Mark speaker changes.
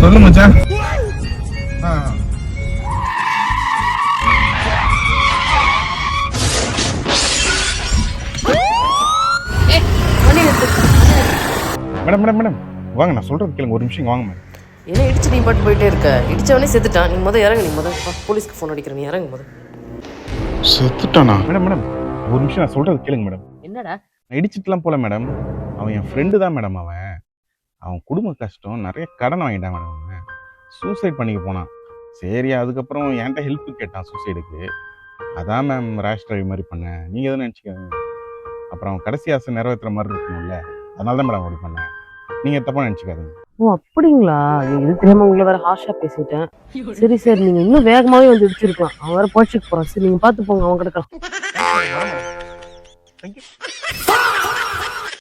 Speaker 1: சொல்லு மச்சான். Madam madam madam வாங்க, நான் சொல்றது கேளுங்க, ஒரு நிமிஷம் வாங்க மேடம்.
Speaker 2: என்ன இடிச்சு நீ பாட்டு போயிட்டே இருக்க? இடிச்சவனே செத்துட்டான். நீ இறங்கு. நீ போலீஸ்க்கு ஃபோன் அடிக்கிற. நீ இறங்கு
Speaker 1: செத்துட்டானா? மேடம் மேடம் ஒரு நிமிஷம், நான் சொல்றது கேளுங்க மேடம்.
Speaker 2: என்னடா?
Speaker 1: நான் இடிச்சிட்டுலாம் போல மேடம். அவன் என் ஃப்ரெண்டு தான் மேடம். அவன் குடும்ப கஷ்டம், நிறைய கடன் வாங்கிட்டான் மேடம். அவன் சூசைட் பண்ணிக்க போனான். சரி, அதுக்கப்புறம் என்கிட்ட ஹெல்ப் கேட்டான் சூசைடுக்கு. அதான் மேம் ரேஷ் டிரைவ் மாதிரி பண்ணேன். நீங்கள் எதுவும் நினச்சிக்காதீங்க. அப்புறம் கடைசி ஆசை நிறைவேற்றுற மாதிரி இருக்கணும்ல, அதனால தான் மேடம் அப்படி பண்ணேன். நீங்கள் தப்பாக நினச்சிக்காதீங்க.
Speaker 2: ஓ அப்படிங்களா? இது தெரியாம உங்களை வேற ஹார்ஷா பேசிட்டேன். சரி சரி, நீங்க இன்னும் வேகமாவே வந்து இடிச்சிருக்கலாம். அவன் வேற போச்சுக்கு போறான். சரி, நீங்க பார்த்து போங்க, அவன் கிடக்கலாம்.
Speaker 1: தேங்க்யூ.